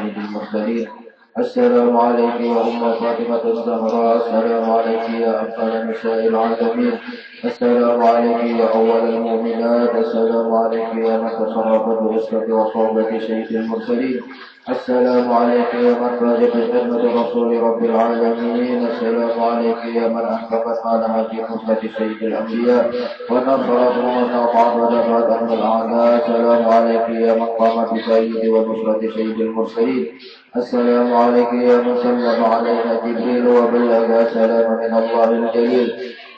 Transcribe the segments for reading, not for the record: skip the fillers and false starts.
سيد المرسلين. السلام عليك يا أم فاطمة الزهراء. السلام عليك يا أفضل نساء العالمين. السلام عليك يا أول المؤمنات. السلام عليك يا من تصرفت بإسرة وصحبة سيد المرسلين. السلام عليك يا من فاز بخدمة رسول رب العالمين. السلام عليك يا من أنفقت مالها في نصرة سيد الأنبياء ونصرته وأطاعت ودفعت عن الأعداء. السلام عليك يا من قام بسيد ونصرة سيد المرسلين. السلام عليك يا من سلم علينا جبريل وبلغ سلام من الله الجليل.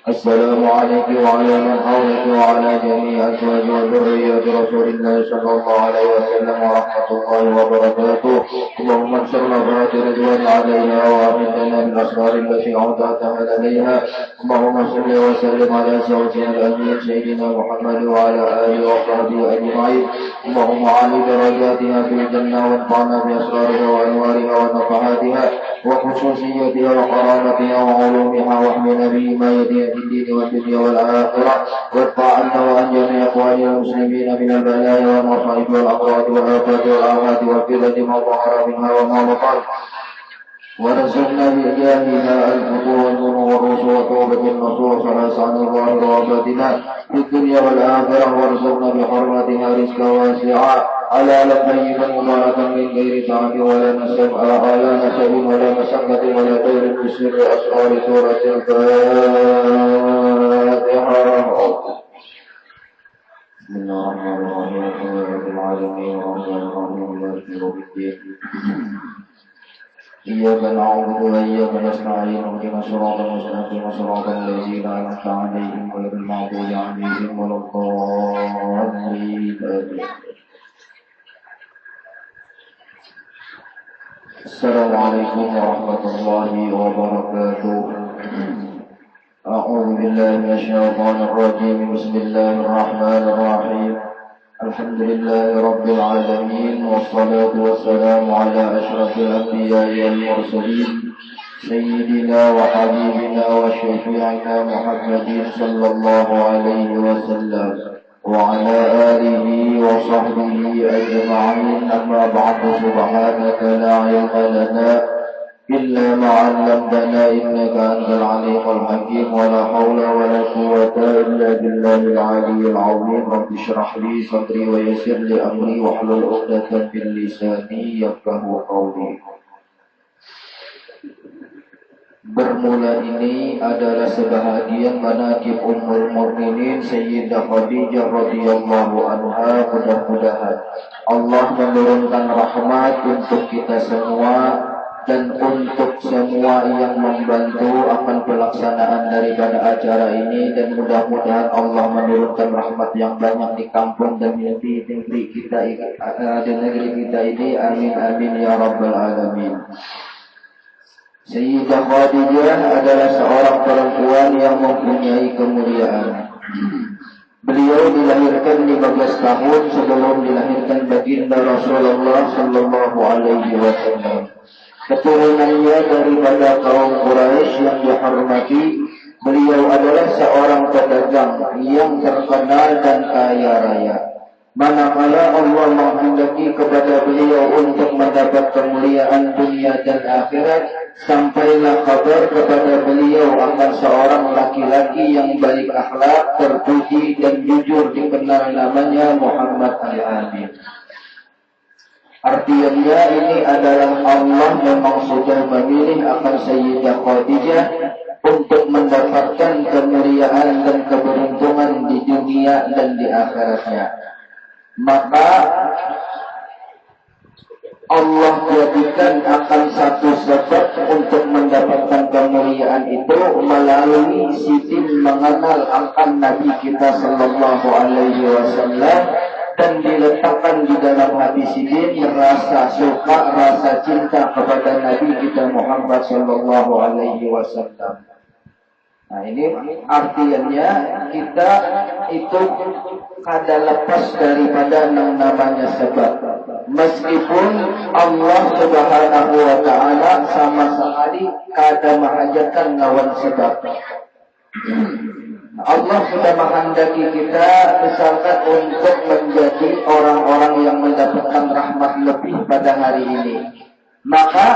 السلام عليك وعلى من حولك وعلى جميع أزواج وذرية رسول الله صلى الله عليه وسلم ورحمة الله وبركاته. اللهم انصر نفرات رضوان عليها وأمدنا بالأسرار التي أودعتها لديها. اللهم صل وسلم على زوجنا الأمين سيدنا محمد وعلى آله وصحبه أجمعين. اللهم عالي درجاتها في الجنة وانفعنا بأسرارها وأنوارها ونفحاتها وخصوصيتها وقرامتها وعلومها واحمنا بما يديها في الدين والدنيا والآخرة. وارفع عنا وعن جميع إخواننا المسلمين من البلايا والمصائب والأمراض والآفات والآفات والفتن ما ظهر منها وما بطن. ورزقنا بإجابها الفتوح والذنوب والرسل وتوبة النصوص والإحسان الظاهر وباطنا في الدنيا والآخرة. وارزقنا بحرمتها رزقا واسعا حلالا طيبا مباركا من غير تعب ولا نسب ولا مشقة ولا دور بسر أسرار سورة الفاتحة. بسم الله الرحمن الرحيم. الحمد لله رب العالمين الرحمن الرحيم مالك يوم الدين. إياك نعبد وإياك نستعين اهدنا الصراط المستقيم صراط الذين أنعمت عليهم غير المغضوب عليهم ولا الضالين. السلام عليكم ورحمة الله وبركاته. أعوذ بالله من الشيطان الرجيم. بسم الله الرحمن الرحيم. الحمد لله رب العالمين والصلاة والسلام على أشرف الأنبياء والمرسلين سيدنا وحبيبنا وشفيعنا محمد صلى الله عليه وسلم وعلى آله وصحبه أجمعين. أما بعد سبحانك لا علم لنا إلا ما علمتنا إنك أنت العليم الحكيم. ولا حول ولا قوة إلا بالله العلي العظيم. رب اشرح لي صدري ويسر لي أمري واحلل عقدة من لساني يفقهوا قولي. Bermula ini adalah sebahagian manaqib Ummul Mukminin Sayyidah Khadijah radhiyallahu anha. Mudah-mudahan Allah menurunkan rahmat untuk kita semua dan untuk semua yang membantu akan pelaksanaan daripada acara ini, dan mudah-mudahan Allah menurunkan rahmat yang banyak di kampung dan di negeri kita ini. Amin amin ya rabbal alamin. Sayyidah Khadijah adalah seorang perempuan yang mempunyai kemuliaan. Beliau dilahirkan 15 tahun sebelum dilahirkan baginda Rasulullah sallallahu alaihi wasallam. Keturunannya daripada kaum Quraisy yang dihormati. Beliau adalah seorang pedagang yang terkenal dan kaya raya. Manakala Allah menghendaki kepada beliau untuk mendapat kemuliaan dunia dan akhirat, sampailah kabar kepada beliau akan seorang laki-laki yang baik akhlak, terpuji dan jujur, dikenal namanya Muhammad Al-Amin. Artinya ini adalah Allah memang sudah memilih akan Sayyidah Khadijah untuk mendapatkan kemuliaan dan keberuntungan di dunia dan di akhiratnya. Maka Allah jadikan akan satu sebab untuk mendapatkan kemuliaan itu melalui Siti mengenal akan Nabi kita sallallahu alaihi wasallam, dan diletakkan di dalam hati Siti rasa suka, rasa cinta kepada Nabi kita Muhammad sallallahu alaihi wasallam. Nah, ini artinya kita itu kada lepas daripada yang namanya sebab. Meskipun Allah Subhanahu wa ta'ala sama sekali kada menghajatkan lawan sebab. Allah sudah menghendaki kita misalkan untuk menjadi orang-orang yang mendapatkan rahmat lebih pada hari ini. Maka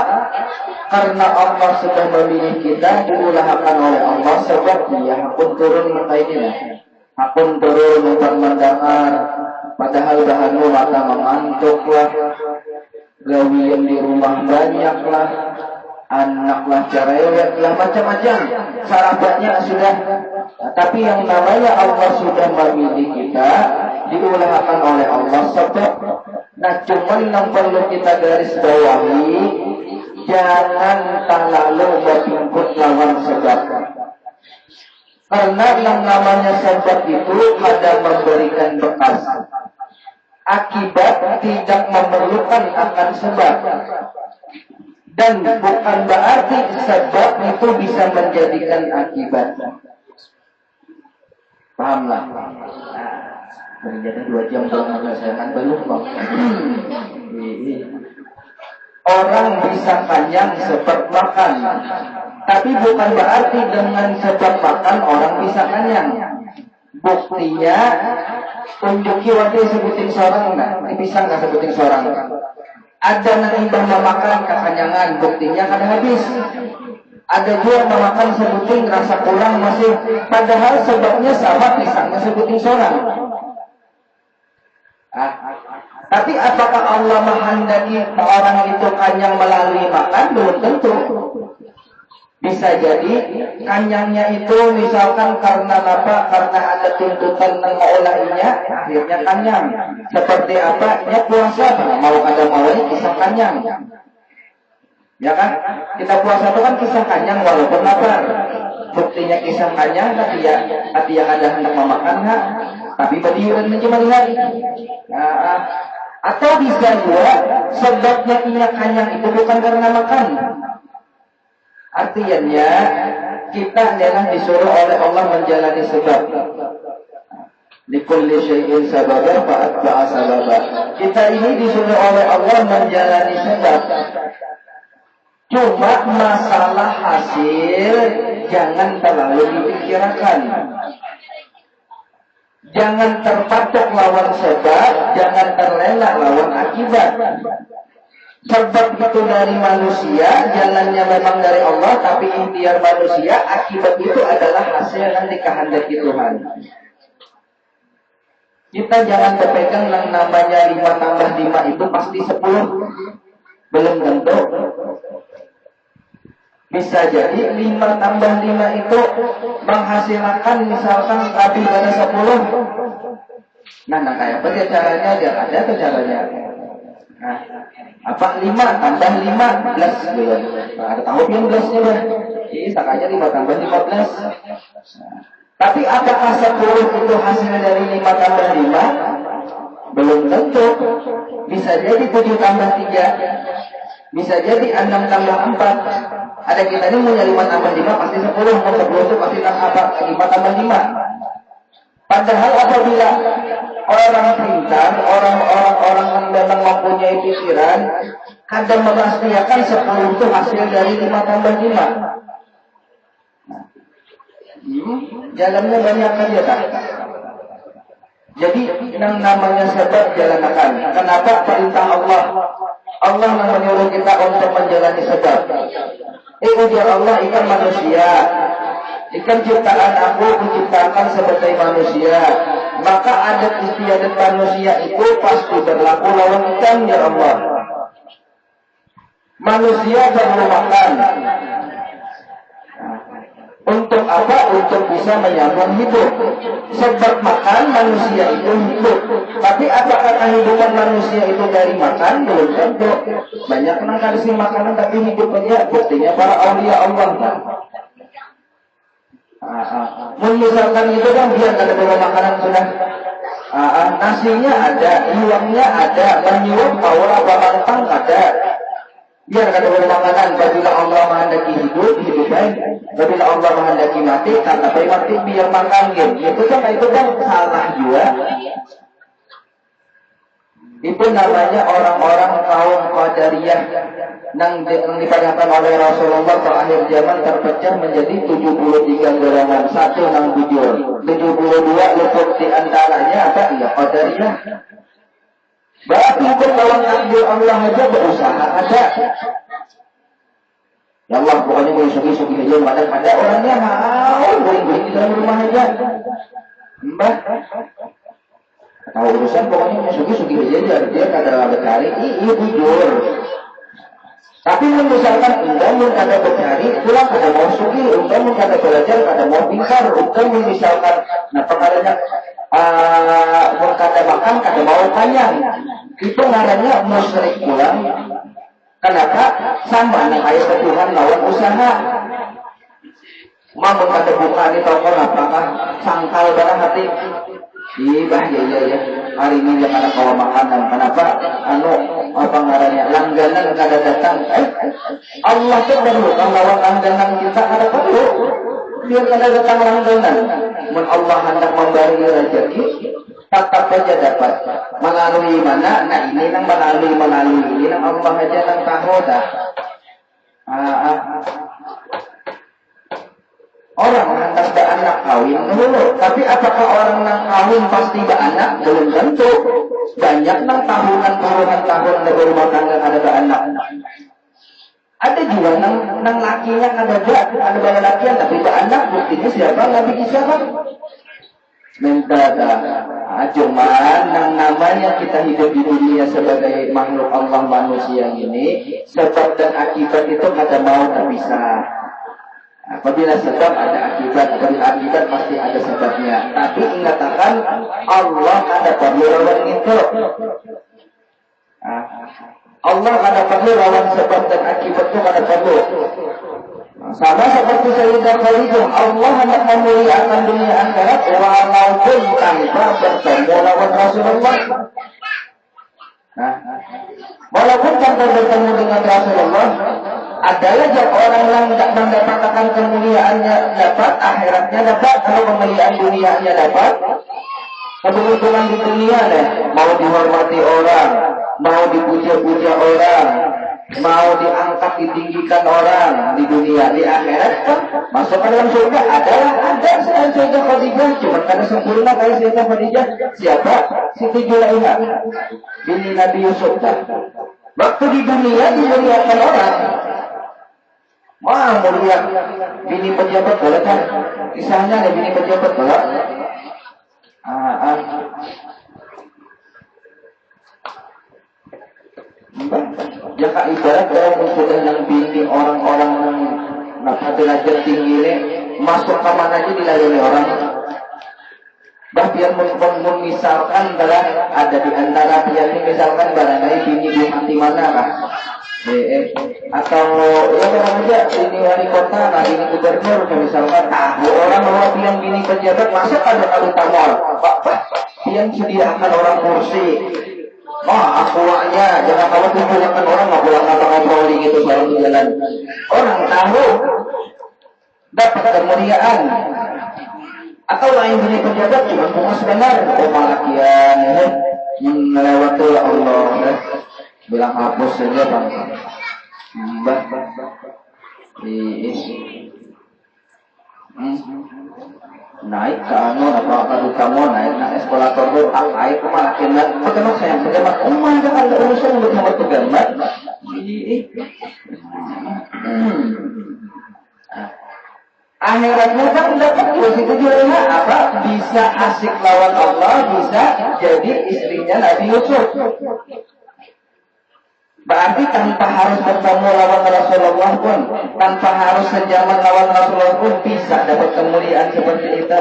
karena Allah sudah memilih kita, diulahkan oleh Allah sebab dia hakun turun makainilah. Hakun turun untuk mendengar, padahal bahanmu mata mengantuklah, gawian di rumah banyaklah, anaklah cerewetlah, macam-macam sarapannya sudah. Tapi yang namanya Allah sudah memilih kita, diulahkan oleh Allah sebab. Nah, cuman yang perlu kita garis bawahi, jangan terlalu berjemput lawan sebab. Karena yang namanya sebab itu kadang memberikan bekas. Akibat tidak memerlukan akan sebab. Dan bukan berarti sebab itu bisa menjadikan akibat. Pahamlah? Ternyata 2 jam belum menyelesaikan belum bang. Orang bisa kenyang sebab makan, tapi bukan berarti dengan sebab makan orang bisa kenyang. Buktinya, tunjuki waktu sebutin seorang nggak? Bisa nggak sebutin seorang? Ada yang imbang memakan kekenyangan, buktinya kada habis. Ada juga memakan sebutin rasa kurang masih, padahal sebabnya sama, pisangnya sebutin seorang. Tapi apakah Allah menghendaki orang itu kenyang melalui makan? Belum tentu. Bisa jadi kenyangnya itu misalkan karena apa? Karena ada tuntutan mengolahnya, akhirnya kenyang. Seperti apa? Ya puasa, mau kada mau bisa kenyang. Ya kan? Kita puasa itu kan kisah kenyang walaupun lapar. Buktinya kisah kenyang, tapi yang ada hendak memakan, tapi badiuran mencuma lihat. Atau bisa juga sebabnya ia kenyang itu bukan karena makan. Artinya kita adalah disuruh oleh Allah menjalani sebab. Likulli syai'in sababa fa'atba'a sababa. Kita ini disuruh oleh Allah menjalani sebab. Cuma masalah hasil jangan terlalu dipikirkan. Jangan terpatok lawan sebab, jangan terlena lawan akibat. Sebab itu dari manusia, jalannya memang dari Allah, tapi ikhtiar manusia, akibat itu adalah hasil yang dikehendaki Tuhan. Kita jangan berpegang yang namanya 5 tambah 5 itu pasti 10. Belum tentu. Bisa jadi 5 tambah 5 itu menghasilkan misalkan lebih dari 10. Nah kayak apa dia caranya? Dia ada tuh caranya. Nah, apa 5 tambah 15 belum? Ada tahu yang 15-nya bah. Jadi sakanya 5 tambah 15. Tapi apakah 10 itu hasil dari 5 tambah 5? Belum tentu. Bisa jadi 7 tambah 3. Bisa jadi 6 tambah 4. Ada kita ini punya 5 tambah 5 pasti 10. Mau 10 itu pasti 5 tambah 5. Padahal apabila orang pintar, orang-orang yang memang mempunyai pikiran, kadang memastikan 10 itu hasil dari 5 tambah 5. Jalannya banyak aja tak? Jadi yang namanya sebab jalankan. Kenapa perintah Allah? Allah yang menyuruh kita untuk menjalani sebab. Ujar Allah, ikan manusia, ikan ciptaan aku menciptakan seperti manusia. Maka adat istiadat manusia itu pasti berlaku lawan ikan, ya Allah. Manusia perlu makan. Untuk apa? Untuk bisa menyambung hidup. Sebab makan manusia itu hidup. Tapi apakah kehidupan manusia itu dari makan? Belum tentu. Banyak yang kasih makanan tapi hidup aja. Buktinya para aulia Allah. Misalkan itu kan biar ada bawa makanan sudah. Nasinya ada, iwaknya ada, menyuap power apa mantang ada. Biar kada boleh makanan. Apabila Allah menghendaki hidup baik. Apabila Allah menghendaki mati, karena mati biar makan gitu. Itu kan salah juga. Itu namanya orang-orang kaum Qadariyah yang dipanggilkan oleh Rasulullah ke akhir zaman terpecah menjadi 73 golongan, satu nang bujur, 72 luput di antaranya apa? Ya Qadariyah. Berarti ikut lawan takdir Allah aja berusaha ada. Ya Allah, pokoknya boleh sugi-sugi aja, ada orangnya mau boleh-boleh di dalam rumah aja. Mbah, tahu urusan pokoknya sugi-sugi aja, dia kada bercari, iya bujur. Tapi misalkan undang kada bercari, pulang kada mau sugi, undang kada belajar, kada mau pintar, undang misalkan, nah perkaranya kada makan, kada mau panjang, itu ngarannya musyrik pulang. Kenapa? Sama nih kayak Tuhan lawan usaha. Mau kada buka di toko apakah sangkal barang hati. Iya ya. Hari ini jangan ada kawa makanan. Kenapa? Apa ngarannya? Langganan kada datang. Allah tuh perlu lawan langganan kita ada perlu. Biar kada datang langganan. Mun Allah hendak memberi rezeki, tetap saja dapat. Melalui mana? Nah ini nang melalui ini nang Allah aja nang tahu dah. Orang hendak beranak kawin dulu, tapi apakah orang nang kawin pasti beranak? Belum tentu. Banyak nang tahunan puluhan tahun dari rumah tangga ada beranak. Ada juga nang lakinya ada banyak lakian tapi beranak, buktinya siapa? Nabi Isa kan? Minta cuman yang namanya kita hidup di dunia sebagai makhluk Allah manusia ini, sebab dan akibat itu kada mau terpisah. Apabila sebab ada akibat, akibat pasti ada sebabnya. Tapi ingatkan Allah ada perlu lawan itu. Allah ada perlu lawan sebab dan akibat itu ada perlu. Sama seperti Sayyidah Khadijah, Allah hendak memuliakan dunia akhirat walaupun tanpa bertemu lawan Rasulullah. Walaupun tanpa bertemu dengan Rasulullah, adalah orang yang tidak mendapatkan kemuliaannya dapat, akhiratnya dapat, kalau kemuliaan dunianya dapat. Keberuntungan di dunia mau dihormati orang, mau dipuja-puja orang, mau diangkat ditinggikan orang di dunia, di akhirat kan masuk ke dalam surga ada selain Sayyidah Khadijah, cuma karena sempurna kayak Sayyidah Khadijah. Siapa? Siti Julaiha binti Nabi Yusuf. Waktu di dunia dimuliakan orang, wah mulia bini pejabat boleh kan? Kisahnya ada bini pejabat boleh. Jika ibarat orang sudah yang bimbing orang-orang yang derajat tinggi ini masuk ke mana aja dilayani orang. Bahkan misalkan ada di antara pihak ini misalkan barangkali bini di hati mana kah? Atau ya orang aja ini wali kota, nah ini gubernur misalkan, orang yang bini pejabat masuk ada tamol, pak, yang sediakan orang kursi. Akuanya jangan kalau kumpulkan orang nggak pulang ngobrol gitu selalu jalan. Orang tahu dapat kemuliaan. Atau lain bini pejabat cuma puas benar, malakian melewati Allah. Bilang hapus saja bang. Mbak naik ke apa kamu naik eskalator tuh naik kemana pegangan sayang pegangan jangan ada urusan untuk nomor pegangan akhiratnya kan dapat itu juga apa bisa asik lawan Allah, bisa jadi istrinya Nabi Yusuf. Berarti tanpa harus bertemu lawan Rasulullah pun, tanpa harus sejaman lawan Rasulullah pun bisa dapat kemuliaan seperti itu.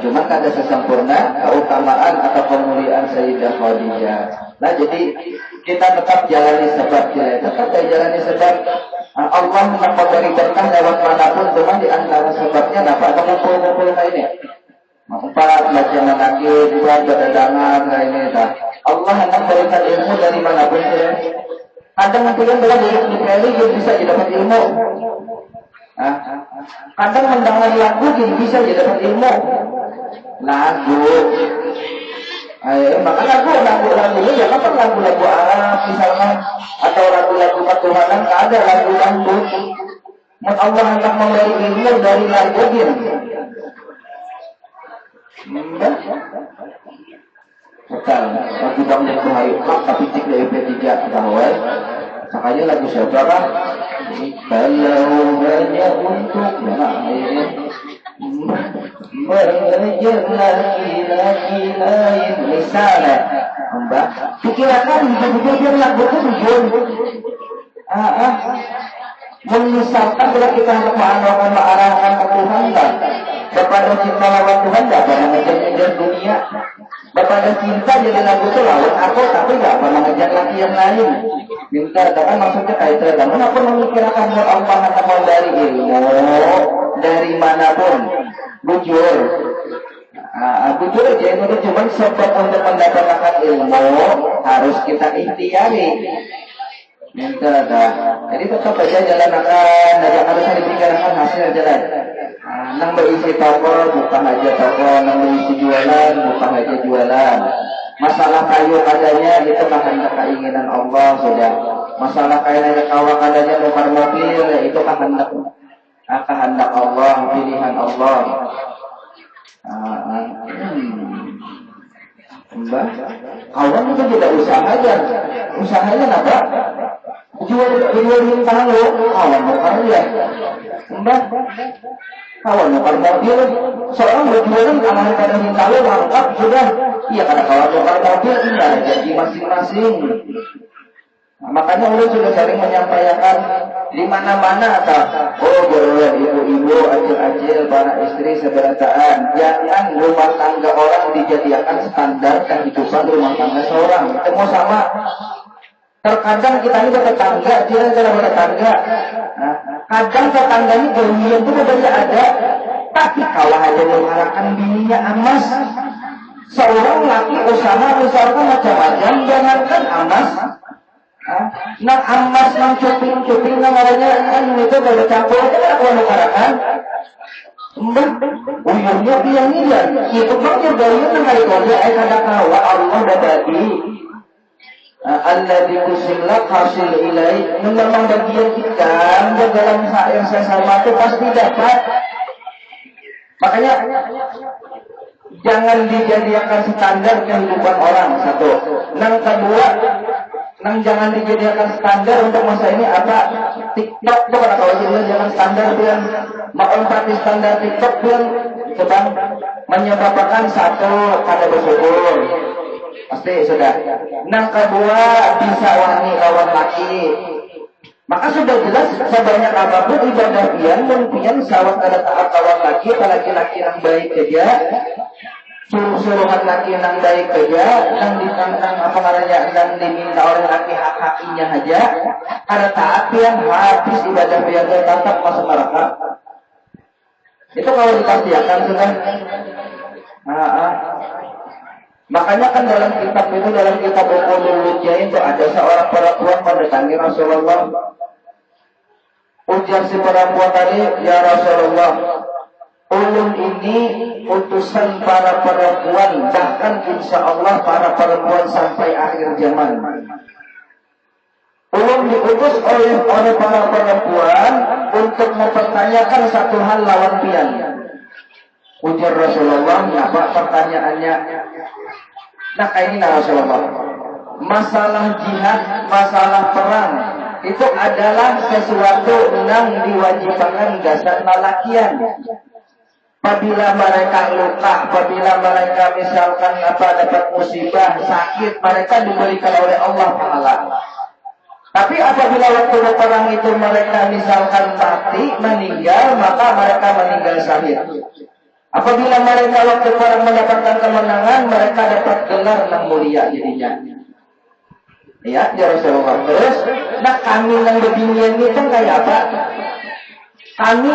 Cuma ada sesempurna keutamaan atau kemuliaan Sayyidah Khadijah. Nah jadi kita tetap jalani sebab, tetap jalani sebab. Allah memberi berkah lewat manapun, cuma di antara sebabnya dapat mengumpul-ngumpul ini. Empat, baca menakir, buat berdagangan, ini dah. Allah hendak memberikan ilmu dari manapun saja. Ada mungkin dalam diri dipilih dia bisa dapat ilmu. Kadang mendengar lagu bisa jadi dapat ilmu. Lagu. Maka lagu-lagunya jangan kan lagu-lagu Arab misalkan atau lagu-lagu ketuhanan, ada lagu dangdut. Allah hendak memberi ilmu dari lagu gitu. Betul, lagu dangdut bahaya tapi cik dari P3 bahwa makanya lagu siapa kan? Kalau hanya untuk mengejar laki-laki lain misalnya, Mbak, pikirkan bisa lagu itu tujuan. Misalkan bila kita hendak mengarahkan ke Tuhan kan, kepada cinta lawan Tuhan tidak pernah ngejar dunia. Kepada cinta jadi lagu itu lawan aku, tapi tidak pernah ngejar laki yang lain. Minta, kan maksudnya kayak itu. Namun aku memikirkan Allah hendak dari ilmu dari manapun, bujur. Bujur aja itu cuma sebab untuk mendapatkan ilmu harus kita ikhtiari. Minta dah. Jadi tetap aja jalan akan, jangan harus dipikirkan hasil jalan. Nang berisi toko, buka aja toko. Nang berisi jualan, buka aja jualan. Masalah kayu adanya itu kehendak keinginan Allah sudah. Masalah kayu kawak adanya nomor mobil itu kehendak Allah, pilihan Allah. Mbak, kawan itu tidak usaha aja. Usahanya apa? Jual bintang lo, kawan bukan ya. Mbak, kawan bukan mobil. Seorang berjualan amal pada bintang lo lengkap sudah. Iya karena kawan bukan mobil ini ada janji masing-masing. Makanya Allah sudah sering menyampaikan di mana-mana ibu-ibu, acil-acil, para istri seberataan, jangan rumah tangga orang dijadikan standar kehidupan rumah tangga seorang. Itu mau sama. Terkadang kita ini tetangga, dia adalah tetangga. Kadang tetangga ini kerugian itu bedanya ada, tapi kalau hanya mengharapkan bininya amas, seorang laki usaha misalkan macam-macam, jangankan amas. Nang amas, nang cuping nang adanya kan itu pada campur aja kan aku mengharapkan. Mbak, uyurnya biang iya. Itu kan juga itu nang kali kerja kada kawa Allah dah bagi. Alladzi kusimlak hasil ilai. Memang bagian kita dalam yang sesama itu pasti dapat. Makanya jangan dijadikan standar kehidupan orang satu. Nang kedua, jangan dijadikan standar untuk masa ini apa TikTok tuh kata kalau jangan standar bilang menempati standar TikTok bilang sedang menyebabkan satu ada bersyukur pasti sudah. Nang kedua bisa wani lawan laki, maka sudah jelas sebanyak apapun ibadah pian sawat ada taat lawan laki, laki-laki yang baik saja. Suruhan laki yang baik saja, yang apa namanya, yang diminta oleh laki hak-haknya saja, ada taat yang habis ibadah yang tetap masuk neraka. Itu kalau dipastikan sudah. Makanya kan dalam kitab Ulul Jain itu ada seorang perempuan mendatangi Rasulullah. Ujar si perempuan tadi, ya Rasulullah, ulun ini utusan para perempuan, bahkan insya Allah para perempuan sampai akhir zaman. Ulun diutus oleh para perempuan untuk mempertanyakan satu hal lawan pian. Ujar Rasulullah, apa pertanyaannya? Nah kayak ini Rasulullah. Masalah jihad, masalah perang itu adalah sesuatu yang diwajibkan dasar lalakian. Apabila mereka luka, apabila mereka misalkan dapat musibah, sakit, mereka diberikan oleh Allah Ta'ala. Tapi apabila waktu perang itu mereka misalkan mati, meninggal, maka mereka meninggal syahid. Apabila mereka waktu perang mendapatkan kemenangan, mereka dapat gelar yang mulia jadinya. Ya Rasulullah. Terus, kami yang beginian itu kayak apa? Kami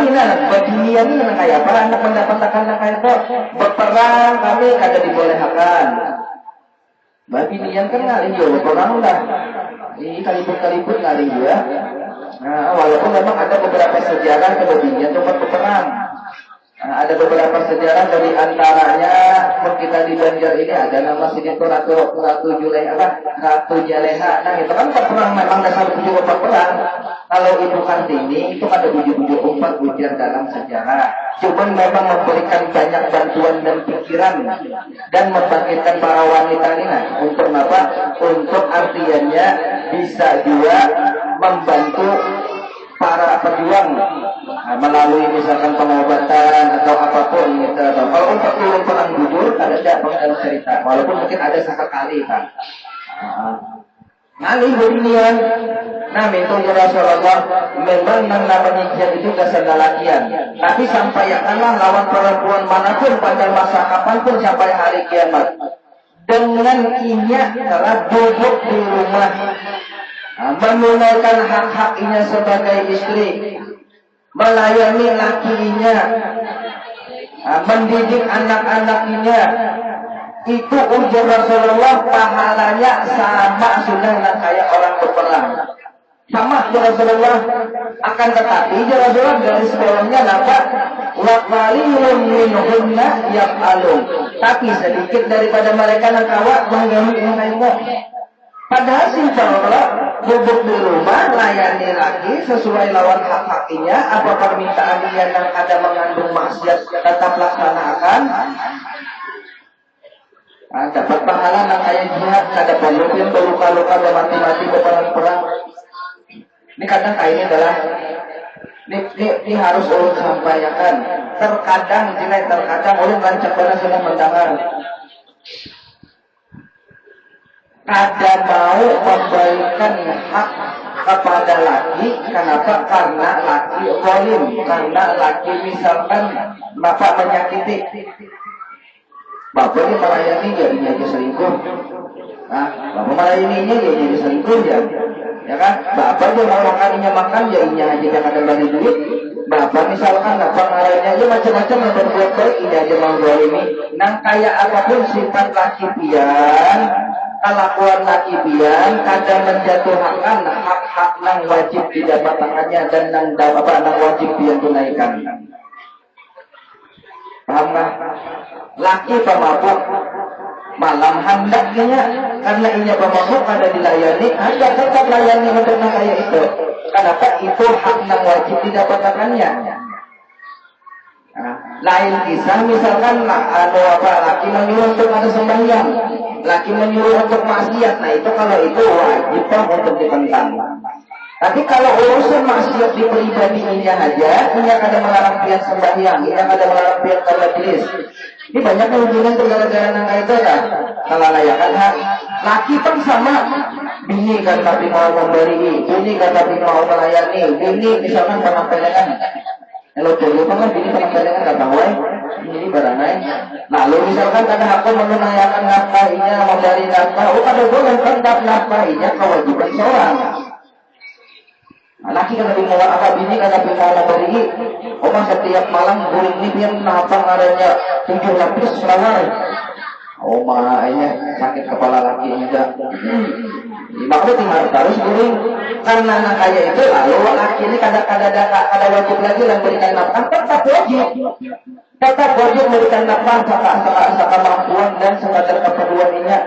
beginian ini kayak apa? Anak mendapatkan kayak itu berperang kami kada dibolehkan. Beginian kan ngaling jauh perang dah. Ini kaliput ngaling ya. Nah, walaupun memang ada beberapa sejarah kelebihannya tempat peperang. Nah, ada beberapa sejarah dari antaranya kita di Banjar ini ada nama sedikit Ratu Jaleha. Nah itu kan perang memang dasar bujuk perang. Kalau Ibu Kartini itu ada bujuk-bujuk umpat ujian dalam sejarah. Cuman memang memberikan banyak bantuan dan pikiran dan membangkitkan para wanita ini untuk apa? Untuk artiannya bisa juga membantu para pejuang melalui misalkan pengobatan atau apapun gitu. Kalau untuk turun perang jujur ada tidak dalam cerita, walaupun mungkin ada sekali kan. Nali bunian, nah itu ya Rasulullah memang yang namanya jihad itu kesendalakian. Tapi sampaikanlah lawan perempuan manapun pada masa kapanpun sampai hari kiamat dengan inya telah duduk di rumah, menunaikan hak-haknya sebagai istri, melayani lakinya, mendidik anak-anaknya, itu ujar Rasulullah pahalanya sama sudah kayak orang berperang. Sama Rasulullah, akan tetapi Rasulullah dari sebelumnya dapat waqalilun minhunna yaf'alun. Tapi sedikit daripada mereka yang kawat mengganggu. Padahal si cowok duduk di rumah, layani lagi sesuai lawan hak-haknya, apa permintaan dia yang ada mengandung maksiat tetap laksanakan. Dapat pahala yang kayak jihad, ada pemimpin berluka-luka dan mati-mati berperang-perang. Ini kadang ini adalah ini harus ulun sampaikan. Terkadang ulun rancak pada sudah mendengar. Ada mau memberikan hak kepada laki, kenapa? Karena laki zalim, karena laki misalkan bapak menyakiti, bapak ini melayani jadinya aja selingkuh. Nah, bapak melayaninya jadi selingkuh ya kan? Bapak dia mau makan jadinya aja yang ada bagi duit. Bapak misalkan bapak melayani aja macam-macam yang berbuat baik, ini aja mau zalimi. Nang kayak apapun sifat laki pian, kelakuan laki pian kadang menjatuhkan hak-hak nang wajib didapatkannya dan nang wajib pian tunaikan. Paham nggak? Laki pemabuk malam hendaknya karena inya pemabuk ada dilayani, anda tetap layani untuk nang kayak itu. Kenapa? Itu hak nang wajib didapatkannya. Nah, lain kisah misalkan laki menyuruh untuk ada sembahyang, laki menyuruh untuk maksiat, nah itu kalau itu wajib untuk ditentang. Tapi kalau urusan maksiat di pribadinya aja, ini ada melarang pian sembahyang, ini ada melarang pian bermajlis. Ini banyak hubungan gara-gara nang itu kan. Kalau layakan hak, laki pun sama. Bini kan tapi mau memberi, bini kan tapi mau melayani, bini misalkan pernah pelengan. Kalau dulu kan bini pernah pelengan kata gue, ini barangai. Lalu misalkan ada aku menunaikan nafkahnya, memberi nafkah, ada gue yang tetap nafkahnya kewajiban seorang. Laki kan lebih mau apa, bini kan lebih mau memberi. Oma setiap malam guling ini biar kenapa ngaranya 7 lapis selawar. Oma ini sakit kepala laki aja. Maksudnya harus guling karena anak kaya itu lalu laki ini kada wajib lagi yang berikan nafkah, tetap wajib memberikan nafkah saka kemampuan dan sekadar keperluannya,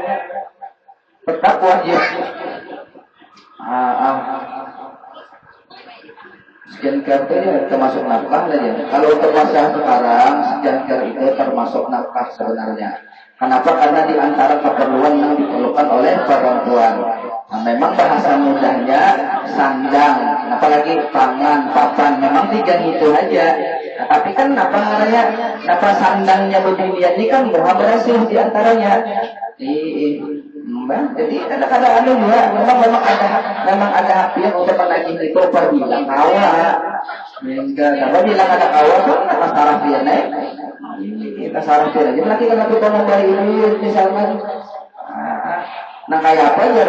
tetap wajib. Skincare itu ya termasuk nafkah saja. Kalau untuk masa sekarang skincare itu termasuk nafkah sebenarnya. Kenapa? Karena di antara keperluan yang diperlukan oleh perempuan. Nah, memang bahasa mudahnya sandang, apalagi pangan, papan, memang 3 itu aja. Nah, tapi kan apa sandangnya begini ini kan berhasil di antaranya. Jadi ada juga memang ada hak yang untuk menagih itu apabila kawa. Kalau bilang ada kawa kan masalah dia naik. Kita saraf dia aja. Lagi kan kita mau beli ini misalkan. Nah kayak apa ya?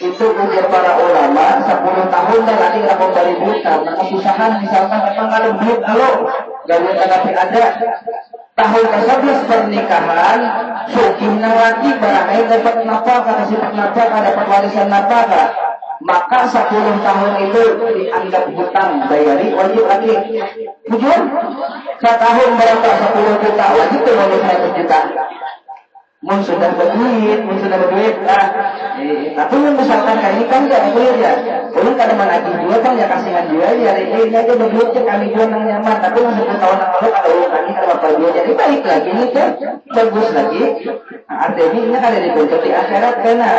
Itu ujar para ulama 10 tahun dah lagi nggak mau beli duit karena kesusahan misalkan memang ada duit kalau gawin tapi ada. Tahun ke-11 pernikahan, sugihna lagi barangkali dapat nafkah, kasih nafkah, dapat warisan nafkah. maka 10 tahun itu dianggap hutang, bayari wajib lagi. Jujur, setahun berapa 10 juta, wajib tuh wajib 100 juta. Mun sudah berduit, tapi misalkan kayak ini kan gak boleh ya. Belum kadang menagih juga kan ya kasihan juga ya. Ini aja berduit kami jual nang nyaman, tapi masuk 10 tahun yang lalu ada urusan ini ada apa jadi balik lagi ini kan bagus lagi. Artinya ini ada dituntut di akhirat kena.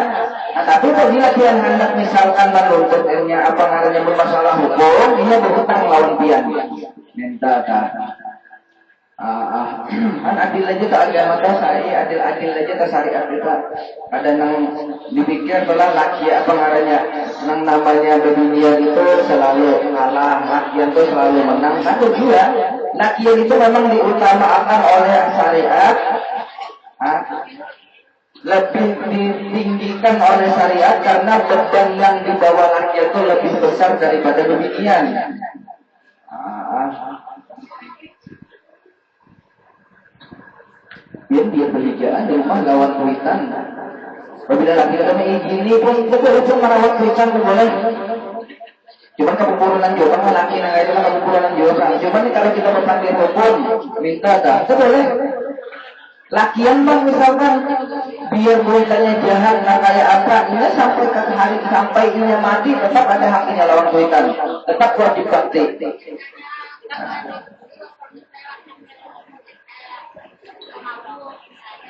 Nah, tapi apabila dia hendak misalkan menuntut apa ngarannya bermasalah hukum, ini berhutang lawan pian. Minta kan adil aja ke agama saya, adil aja ke syariat kita. Ada yang dipikir belah laki apa ngarannya, yang namanya berdunia itu selalu kalah, laki itu selalu menang. Satu juga, laki itu memang diutamakan oleh syariat, lebih ditinggikan oleh syariat karena beban yang dibawa laki itu lebih besar daripada demikian. Dia berhijaan di rumah lawan kuitan. Apabila laki kami ini pun betul merawat kuitan boleh. Cuman kepupuran juga laki nang itu kan kepupuran juga. Cuman kalau kita berpanggil hukum minta dah, itu boleh. Lakian bang misalkan biar kuitannya jahat nah kayak apa, ini sampai ke hari sampai ini mati tetap ada haknya lawan kuitan, tetap wajib bakti.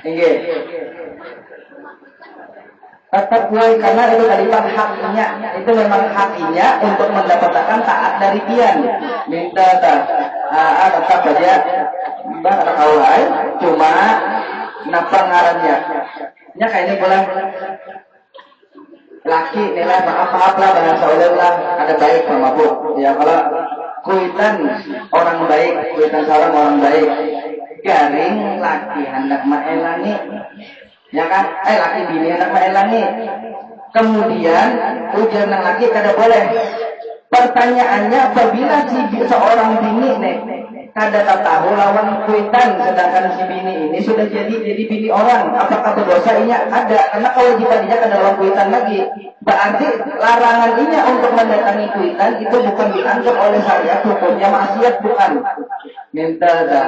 Inggih. Tetap boleh karena itu kalimat haknya, itu memang haknya untuk mendapatkan taat dari pian. Minta tetap aja, mbak anak awal, cuma napa ngarannya. Nya kayaknya boleh laki nilai maaf lah bahasa ulama lah ada baik sama bu. Ya kalau kuitan orang baik, kuitan seorang orang baik. Garing laki hendak maelangi, ya kan? Laki bini hendak maelangi. Kemudian ujian nang laki kada boleh. Pertanyaannya apabila si seorang bini nih kada tahu lawan kuitan, sedangkan si bini ini sudah jadi bini orang, apakah berdosa? Iya ada, karena kewajibannya kada lawan kuitan lagi. Berarti larangan ini untuk mendatangi kuitan itu bukan dianggap oleh syariat hukumnya maksiat, bukan. Minta dah.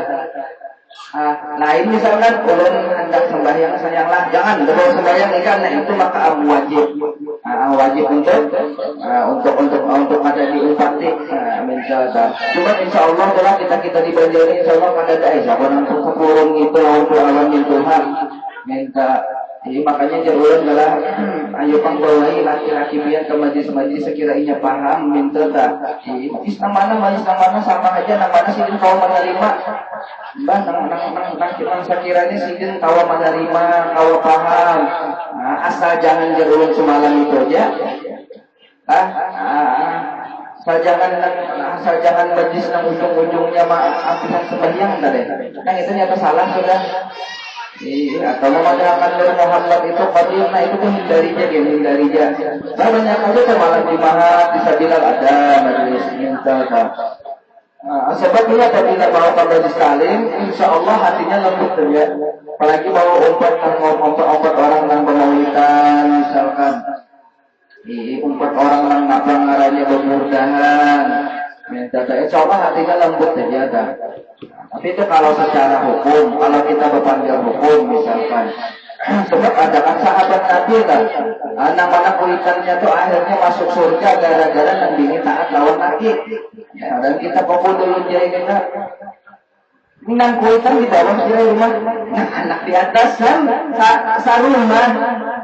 Lain misalkan ulun hendak sembahyang sayanglah, jangan kalau sembahyang ikan, nah itu maka wajib, wajib untuk ada diupati. Cuma insya Allah telah kita dibandingin insya Allah pada da'i siapa untuk kepurung itu untuk awan Tuhan minta. Jadi makanya jawaban adalah ayo panggolai laki-laki biar ke majlis-majlis sekiranya paham minta tak. Islam mana sama aja namanya sidin kau menerima. Mbah nang sekiranya sidin kau menerima, kau paham. Asal jangan jawaban semalam itu aja. Asal jangan majlis nang ujung-ujungnya apisan sembahyang tadi. Kan itu nyata salah sudah. Atau memadakan dari Muhammad itu qadim, nah itu pun hindari aja. Nah banyak aja malam Jumat bisa bilang ada majelis minta. Sebabnya apabila mau majelis talim, insya Allah hatinya lembut ya. Apalagi mau umpat orang yang bermaulitan, misalkan, umpat orang yang apa ngaranya bermurdahan, minta. Insya Allah hatinya lembut saja. Tapi itu kalau secara hukum, kalau kita berpanggil hukum misalkan. Sebab ada kan sahabat Nabi kan, anak-anak kuitannya tuh akhirnya masuk surga gara-gara nandini taat lawan laki. Ya, dan kita pokok dulu jadi kita. Nang kuitan di bawah di rumah, nah anak di atas kan sarumah.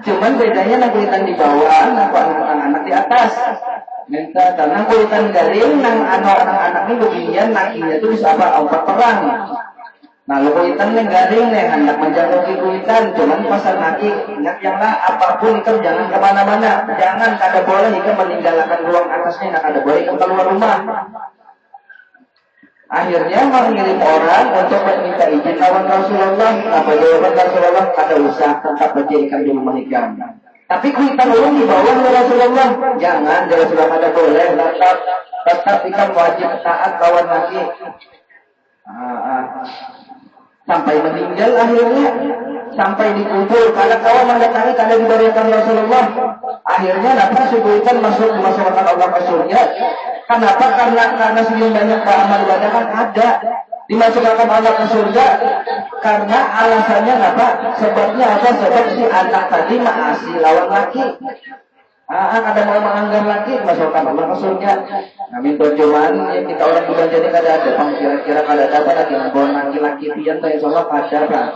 Cuman bedanya nang kuitan di bawah, anak di atas. Minta tanah kuitan garing nang anak-anak ini beginian lakinya itu bisa apa obat perang. Nah lo kuitan nih garing nih hendak menjangkau kuitan, cuman pasal laki ingat janganlah apapun itu jangan kemana-mana, jangan kada boleh itu meninggalkan ruang atasnya, nak kada boleh itu keluar rumah. Akhirnya mengirim orang untuk meminta izin lawan Rasulullah. Apa jawaban Rasulullah? Kada usah, tetap berdirikan di rumah hikam. Tapi kuitan ulun di bawah Rasulullah. Jangan, Rasulullah ada boleh. Tetap ikan wajib taat lawan laki. Sampai meninggal akhirnya. Sampai dikubur. Karena kau mendatangi kada diberikan Rasulullah. Akhirnya dapat disebutkan masukkan Allah ke surga. Kenapa? Karena segian banyak amal ibadah kan ada dimasukkan Allah ke surga. Karena alasannya apa? Sebabnya apa? Sebab si anak tadi masih lawan laki. Ada mau melanggar lagi masukkan Allah ke surga. Nah, minta cuman ya kita orang bukan jadi kada ada pang kira-kira kada dapat lagi ngebon laki-laki pian tuh insyaallah kada kan.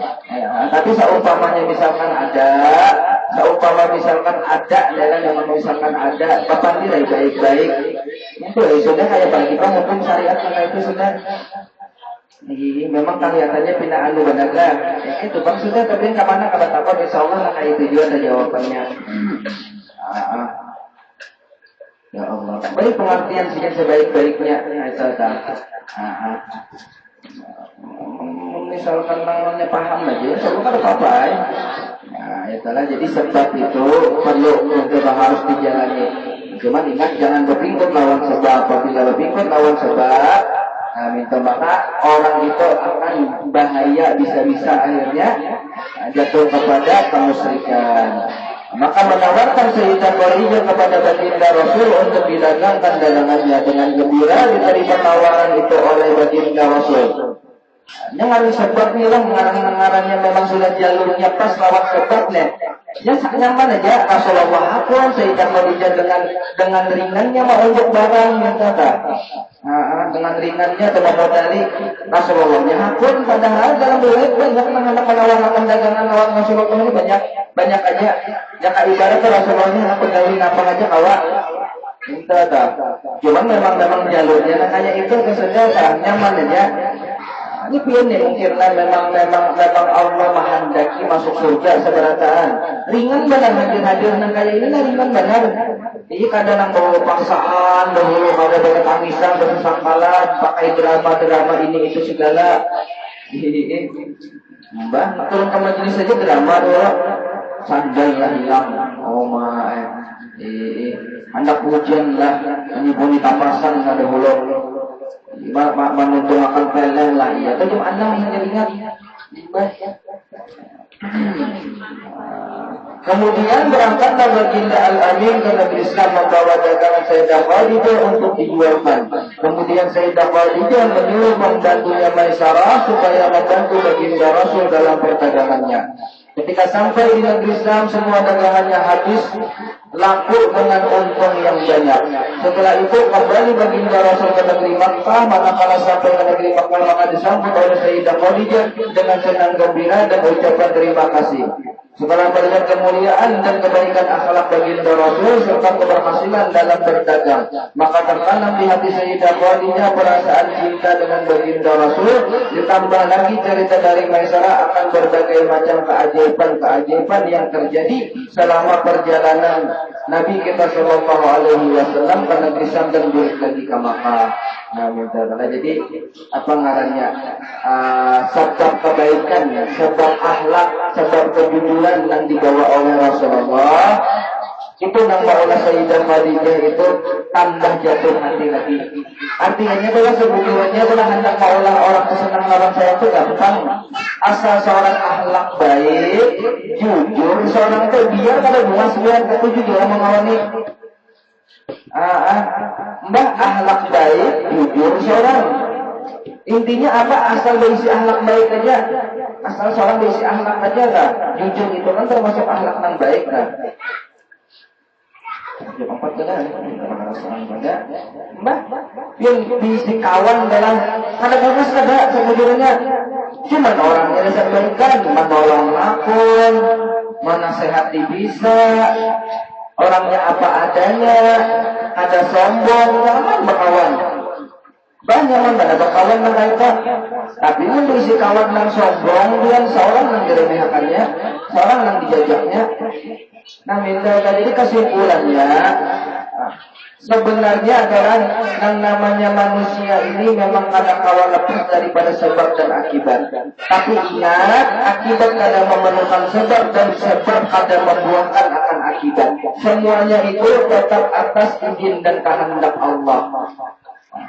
Tapi seumpamanya misalkan ada yang misalkan ada papan nilai baik-baik itu ya sudah kayak bagi kita hukum syariat karena itu sudah memang kelihatannya pindah anu banaga ya itu bang sudah tapi kemana kada takut insyaallah nah itu juga ada jawabannya. Ya Allah, baik pengertian sih sebaik-baiknya misalkan namanya paham aja, sebab ada apa ya? Nah, itulah jadi sebab itu perlu untuk harus dijalani. Cuman ingat jangan berpikir lawan sebab. Apabila berpikir lawan sebab, nah, minta maka orang itu akan bahaya bisa-bisa akhirnya jatuh kepada kemusyrikan. Maka menawarkan Sayyidah Khadijah kepada baginda Rasul untuk didagangkan dagangannya dengan gembira diterima tawaran itu oleh baginda Rasul. Jangan sebabnya lah mengarang-mengarangnya memang sudah jalurnya pas lewat sebabnya. Ya nyaman aja Rasulullah hakun Sayyidah Khadijah dengan ringannya mau untuk barang yang kata. Dengan ringannya atau modali Rasulullahnya hakun padahal dalam duit banyak anak menawarkan dagangan lawan Rasulullah ini banyak aja. Ya kak ibarat Rasulullahnya pegawai apa aja kawa. Minta tak. Cuman memang jalurnya nah kayak itu kesudah nyaman aja. Ini pian nih mungkinlah memang Allah menghendaki masuk surga seberataan. Ringan benar hadir kayak ini lah ringan benar. Ini kadang nang bawa paksaan, dahulu ada banyak tangisan, bersangkalan, pakai drama ini itu segala. Mbah, turun ke majelis saja drama dulu. Sandal lah hilang. Oh my. Anak hujan lah, menyibuni tapasan ada hulu. Menuntun akan peleh lah ya. Tapi cuma anda ingat. Kemudian berangkatlah baginda Al-Amin ke negeri Islam membawa dagangan Sayyidah Khadijah untuk dijualkan. Kemudian Sayyidah Khadijah menyuruh membantunya Maisarah supaya membantu baginda Rasul dalam perdagangannya. Ketika sampai di negeri Islam semua dagangannya habis, laku dengan untung yang banyak. Setelah itu kembali baginda Rasul ke negeri Makkah. Manakala sampai ke negeri Makkah maka disambut oleh Sayyidah Khadijah dengan senang gembira dan ucapan terima kasih. Setelah melihat kemuliaan dan kebaikan akhlak baginda Rasul serta keberhasilan dalam berdagang, maka tertanam di hati Sayyidah Khadijah perasaan cinta dengan baginda Rasul. Ditambah lagi cerita dari Maisarah akan berbagai macam keajaiban yang terjadi selama perjalanan Nabi kita Shallallahu Alaihi Wasallam ke negeri Syam dan balik lagi ke Makkah. Nah, jadi apa ngarannya? Sebab kebaikan, sebab akhlak, sebab kejujuran yang dibawa oleh Rasulullah itu nang oleh Sayyidah Khadijah itu tambah jatuh hati lagi. Artinya adalah sebetulnya adalah hendak maulah orang kesenang lawan saya itu gampang. Asal seorang akhlak baik, jujur, seorang itu biar kada bunga sembilan ketujuh orang mengawani. Mbak akhlak baik, jujur seorang. Intinya apa? Asal berisi akhlak baik aja. Asal seorang berisi akhlak aja lah. Jujur itu kan termasuk akhlak yang baik lah. Jam 4 kan? Mbak, yang berisi kawan dalam kada bagus kada sebetulnya. Cuma orangnya dasar baikan, menolong lakon, menasehati bisa. Orangnya apa adanya, ada sombong, jangan berkawan. Banyak orang ada berkawan mereka, tapi mengisi kawan yang sombong, dia seorang yang diremehkannya, seorang yang dijajaknya. Nah, jadi kesimpulannya, sebenarnya adalah yang namanya manusia ini memang ada kawan lepas daripada sebab dan akibat. Tapi ingat, akibat kadang memerlukan sebab dan sebab kadang membuahkan akan akibat. Semuanya itu tetap atas izin dan kehendak Allah.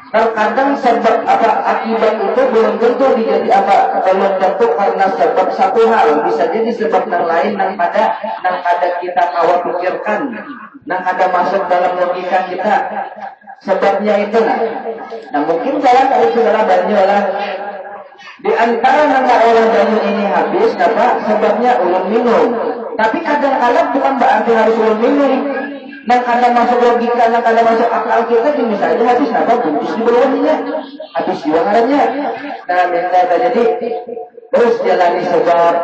Terkadang sebab akibat itu belum tentu belum tentu karena sebab satu hal, bisa jadi sebab yang lain yang ada kita kawal pikirkan, yang ada masuk dalam logika kita. Sebabnya itu nah mungkin jalan itu adalah banyu lah. Di antara nama orang banyu ini habis, sebabnya ulun minum. Tapi kadang-kadang bukan berarti harus ulun minum. Yang ada masuk logika, yang ada masuk akal kita, bisa aja habis bungkus di bawahnya, habis jualannya. Nah, minta jadi terus jalani sebab,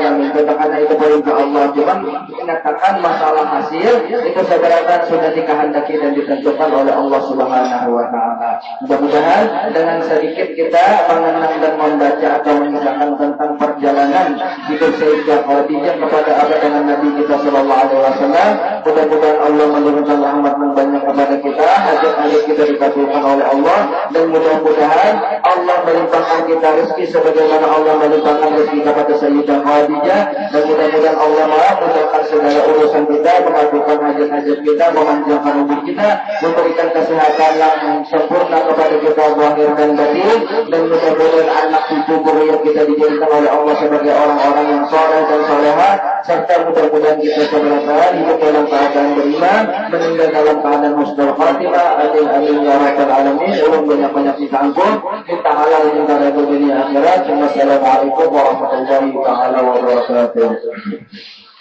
yang minta karena itu perintah Allah. Cuma menyatakan masalah hasil itu sebenarnya sudah dikehendaki dan ditentukan oleh Allah Subhanahu wa Ta'ala. Mudah-mudahan dengan sedikit kita mengenang dan membaca atau mengisahkan tentang perjalanan hidup Sayyidah Khadijah kepada abad dengan Nabi kita Sallallahu Alaihi Wasallam. Mudah-mudahan Allah menurunkan rahmat yang banyak kepada kita, hajat-hajat kita dikabulkan oleh Allah, dan mudah-mudahan Allah melimpahkan kita rezeki sebagaimana Allah melimpahkan rezeki kepada Sayyidah Khadijah, dan mudah-mudahan Allah memudahkan segala urusan kita, mengabulkan hajat-hajat kita, memanjangkan umur kita, memberikan kesehatan yang sempurna kepada kita zahir dan batin, dan mudah-mudahan anak cucu zuriat kita dijadikan oleh Allah sebagai orang-orang yang saleh dan salehah, serta mudah-mudahan kita sebenarnya hidup dalam keadaan beriman, meninggal dalam keadaan husnul khatimah. Amin amin ya rabbal alamin. Ulun banyak-banyak kita ampun, kita halal minta redha dunia akhirat. Wassalamualaikum warahmatullahi taala wabarakatuh.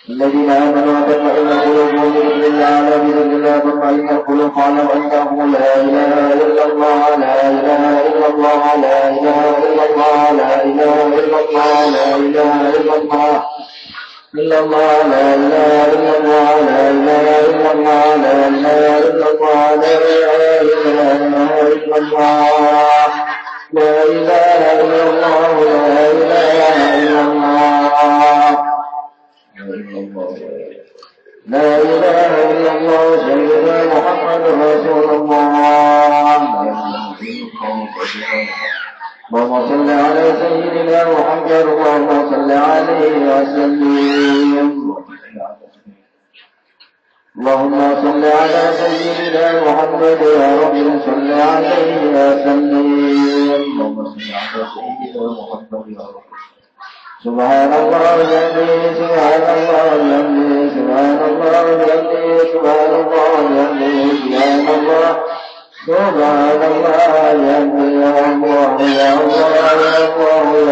الذين آمنوا وتطمئن قلوبهم بذكر الله على بذكر الله تطمئن القلوب فاعلم أنه لا إله إلا الله لا إله إلا الله لا إله إلا الله لا إله إلا الله لا إله إلا الله إلا الله لا إله إلا الله لا إله إلا الله لا إله إلا الله لا إله إلا الله لا إله إلا الله لا إله إلا الله لا إله إلا الله سيدنا محمد رسول الله. اللهم صل على سيدنا محمد اللهم صل عليه وسلم. اللهم صل على سيدنا محمد يا رب صل عليه وسلم. اللهم صل على سيدنا محمد يا رب. سبحان الله وبحمده سبحان الله وبحمده سبحان الله وبحمده سبحان الله وبحمده سبحان الله سبحان الله وبحمده يا الله يا الله يا الله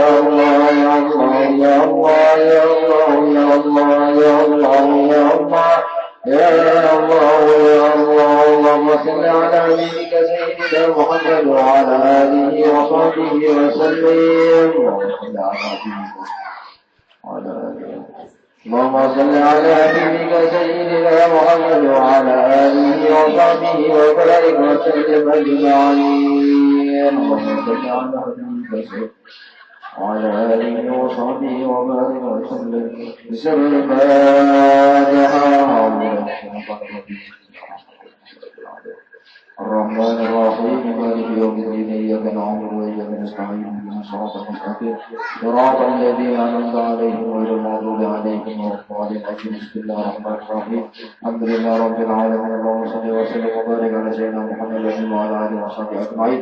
يا الله يا الله يا الله يا الله يا الله يا الله يا الله يا الله. اللهم صل على نبيك سيدنا محمد وعلى آله وصحبه وسلم. اللهم صل على حبيبك سيدنا محمد وعلى آله وصحبه وبارك وسلم أجمعين. اللهم صل على حبيبك وعلى آله وصحبه وبارك وسلم. بسر الفاتحة. الرحمن الرحيم مالك يوم الدين إياك نعبد وإياك نستعين اهدنا الصراط المستقيم صراط الذين أنعمت عليهم غير المغضوب عليهم ولا الضالين. بسم الله الرحمن الرحيم الحمد لله رب العالمين. اللهم صل وسلم وبارك على سيدنا محمد وعلى آله وصحبه أجمعين.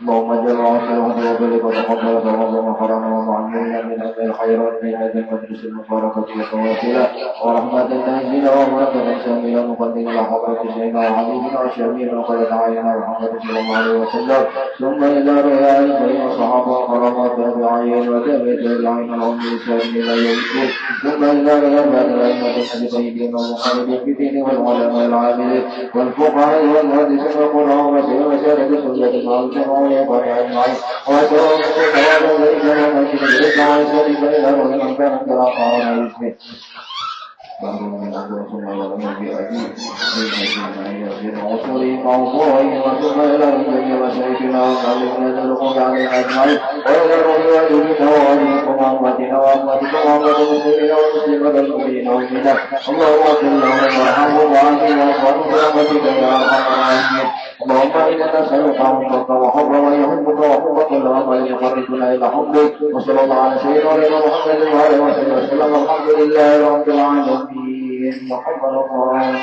اللهم اجعل وعافنا وبلغ وتقبل ثوابنا وقرنا ومعلمنا من أجل الخيرات في هذا المجلس المباركة وتواصلا ورحمة نازلة وبركة شاملة مقدمة لحضرة سيدنا وحبيبنا وشاملنا وقد تعالينا محمد صلى الله عليه وسلم ثم إلى رجال الكريم الصحابة وكرامات تابعين وتابعين تابعين العلم الإسلام إلى يوم الدين ثم إلى رجال الأئمة المجتهدين والمخالفين في الدين والعلماء العاملين والفقهاء والمحدثين والقراء وسائر سنة الجماعة والجماعة أجمعين وسائر ثواب ذلك ومسجد الإسلام وسائر إلى ومن كان قراءة على بعض من أبوكم على النبي أبيه من عصوري موضوعي وثم إلى الجنة وسيدنا وعلمنا ذلكم عليه أجمعين وإلى الروح وجودك وعلمكم وأمتنا وأمتكم وأمت المسلمين والمسلمين المؤمنين والمؤمنات اللهم اغفر لهم وارحمهم وعافهم واغفرهم برحمتك يا أرحم الراحمين. اللهم إنا نسألك حبك وحب من يحبك وحب كل عمل يقربنا إلى حبك. وصلى الله على سيدنا محمد وعلى آله وسلم. الحمد لله رب العالمين. محمد الله